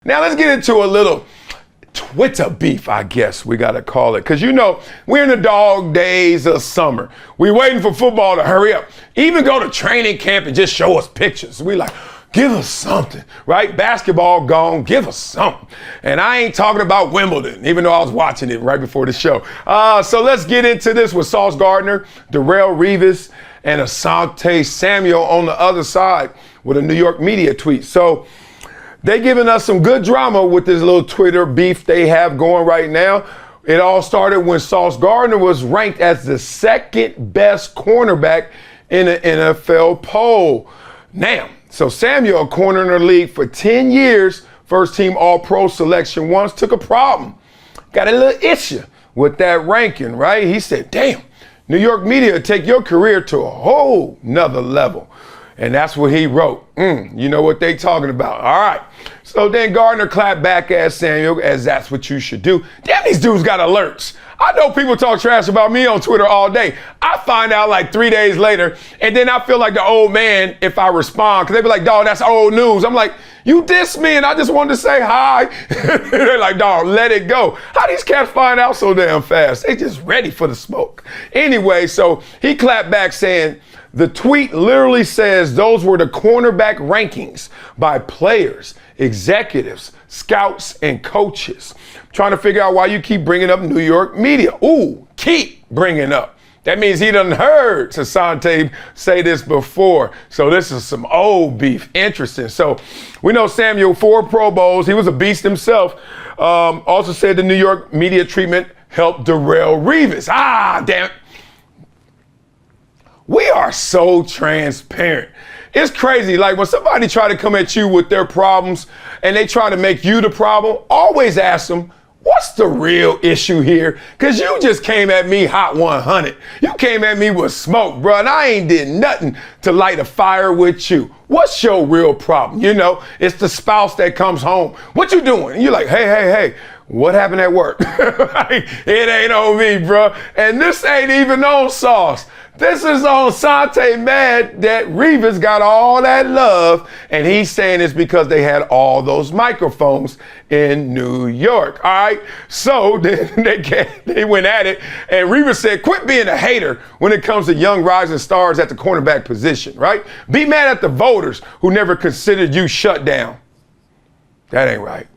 Now let's get into a little Twitter beef, I guess we got to call it. Because, you know, we're in the dog days of summer. We're waiting for football to hurry up. Even go to training camp and just show us pictures. We like, give us something, right? Basketball gone, give us something. And I ain't talking about Wimbledon, even though I was watching it right before the show. So let's get into this with Sauce Gardner, Darrelle Revis, and Asante Samuel on the other side with a New York media tweet. So they giving us some good drama with this little Twitter beef they have going right now. It all started when Sauce Gardner was ranked as the second best cornerback in an NFL poll. Now, so Samuel, a corner in the league for 10 years, first team All-Pro selection once, took a problem. Got a little issue with that ranking, right? He said, damn, New York media take your career to a whole nother level. And that's what he wrote. You know what they talking about. All right. So then Gardner clapped back at Samuel, as that's what you should do. Damn, these dudes got alerts. I know people talk trash about me on Twitter all day. I find out like 3 days later, and then I feel like the old man if I respond, because they be like, dog, that's old news. I'm like, you dissed me, and I just wanted to say hi. They're like, dog, let it go. How these cats find out so damn fast? They just ready for the smoke. Anyway, so he clapped back saying, the tweet literally says those were the cornerback rankings by players, executives, scouts, and coaches. I'm trying to figure out why you keep bringing up New York media. Ooh, keep bringing up. That means he done heard Asante say this before. So this is some old beef. Interesting. So we know Samuel, 4 Pro Bowls. He was a beast himself. Also said the New York media treatment helped Darrelle Revis. Damn it. We are so transparent. It's crazy. Like when somebody try to come at you with their problems and they try to make you the problem, always ask them, what's the real issue here? Because you just came at me hot 100. You came at me with smoke, bro, and I ain't did nothing to light a fire with you. What's your real problem? You know, it's the spouse that comes home. What you doing? And you're like, hey, what happened at work? It ain't on me, bro. And this ain't even on Sauce. This is on Asante mad that Revis got all that love, and he's saying it's because they had all those microphones in New York. All right, so then they went at it, and Revis said, quit being a hater when it comes to young rising stars at the cornerback position, right? Be mad at the voters who never considered you shut down. That ain't right.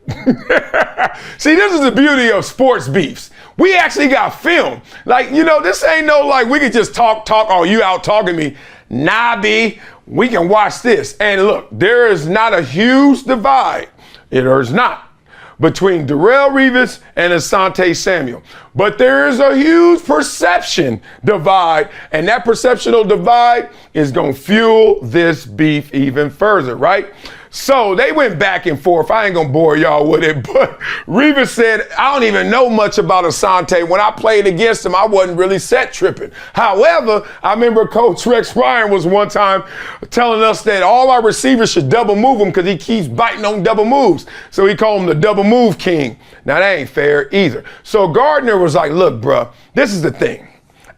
See, this is the beauty of sports beefs. We actually got film. Like, you know, this ain't no like we can just talk, oh, you out talking me. Nah, B, we can watch this. And look, there is not a huge divide. There is not between Darrelle Revis and Asante Samuel. But there is a huge perception divide, and that perceptional divide is going to fuel this beef even further, right? So they went back and forth. I ain't going to bore y'all with it, but Revis said, I don't even know much about Asante. When I played against him, I wasn't really set tripping. However, I remember Coach Rex Ryan was one time telling us that all our receivers should double move him because he keeps biting on double moves. So he called him the double move king. Now, that ain't fair either. So Gardner was like, look, bruh, this is the thing.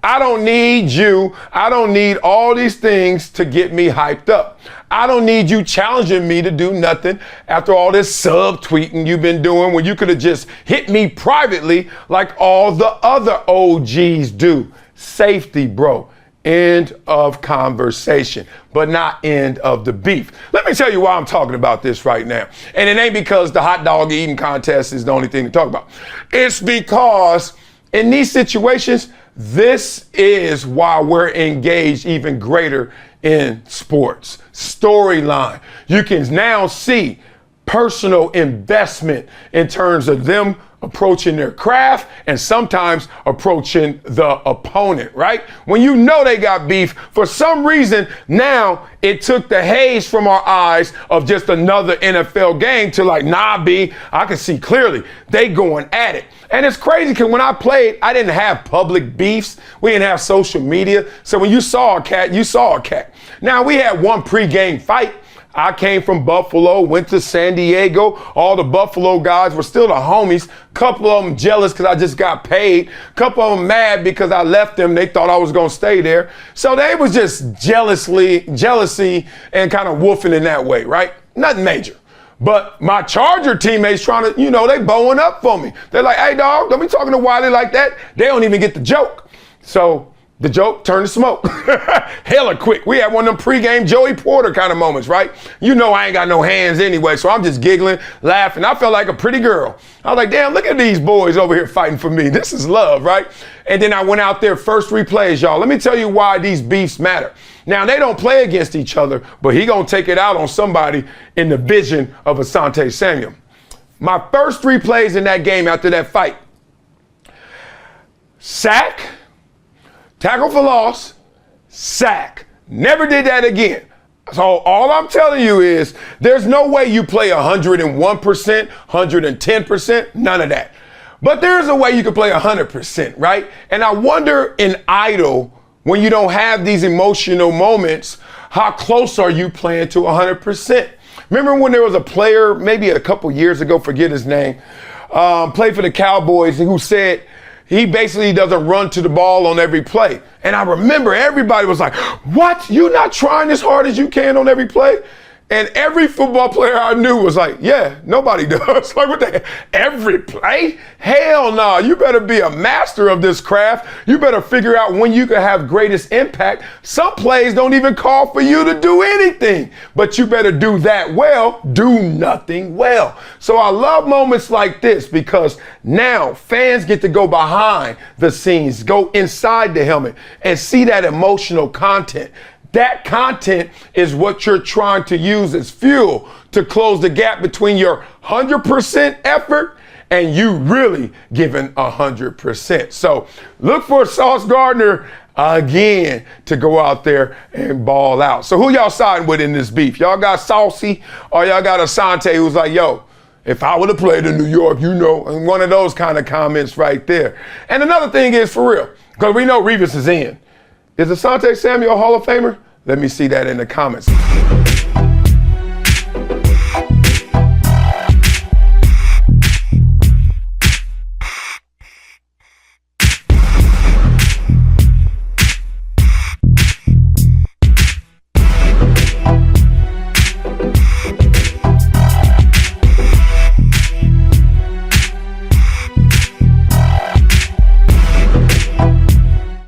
I don't need you. I don't need all these things to get me hyped up. I don't need you challenging me to do nothing after all this sub-tweeting you've been doing when you could have just hit me privately like all the other OGs do. Safety, bro. End of conversation, but not end of the beef. Let me tell you why I'm talking about this right now. And it ain't because the hot dog eating contest is the only thing to talk about. It's because in these situations, this is why we're engaged even greater in sports. Storyline. You can now see personal investment in terms of them approaching their craft and sometimes approaching the opponent, right? When you know they got beef, for some reason, now it took the haze from our eyes of just another NFL game to like, nah, B, I can see clearly they going at it. And it's crazy because when I played, I didn't have public beefs. We didn't have social media. So when you saw a cat, you saw a cat. Now, we had one pregame fight. I came from Buffalo, went to San Diego. All the Buffalo guys were still the homies. Couple of them jealous because I just got paid. Couple of them mad because I left them. They thought I was going to stay there. So they was just jealousy and kind of woofing in that way, right? Nothing major. But my Charger teammates trying to, they bowing up for me. They're like, hey, dog, don't be talking to Wiley like that. They don't even get the joke. So the joke turned to smoke. Hella quick. We had one of them pregame Joey Porter kind of moments, right? I ain't got no hands anyway, so I'm just giggling, laughing. I felt like a pretty girl. I was like, damn, look at these boys over here fighting for me. This is love, right? And then I went out there, first 3 plays, y'all. Let me tell you why these beefs matter. Now, they don't play against each other, but he gonna take it out on somebody in the vision of Asante Samuel. My first 3 plays in that game after that fight: sack, tackle for loss, sack. Never did that again. So all I'm telling you is there's no way you play 101%, 110%, none of that. But there's a way you can play 100%, right? And I wonder in idle, when you don't have these emotional moments, how close are you playing to 100%? Remember when there was a player, maybe a couple years ago, forget his name, played for the Cowboys, who said he basically doesn't run to the ball on every play. And I remember everybody was like, what? You not trying as hard as you can on every play? And every football player I knew was like, yeah, nobody does. Like, what the hell? Every play? Hell no. You better be a master of this craft. You better figure out when you can have greatest impact. Some plays don't even call for you to do anything, but you better do that well, do nothing well. So I love moments like this because now fans get to go behind the scenes, go inside the helmet and see that emotional content. That content is what you're trying to use as fuel to close the gap between your 100% effort and you really giving 100%. So look for Sauce Gardner again to go out there and ball out. So who y'all siding with in this beef? Y'all got Saucy or y'all got Asante who's like, yo, if I would have played in New York, and one of those kind of comments right there. And another thing is, for real, because we know Revis is in. Is Asante Samuel a Hall of Famer? Let me see that in the comments.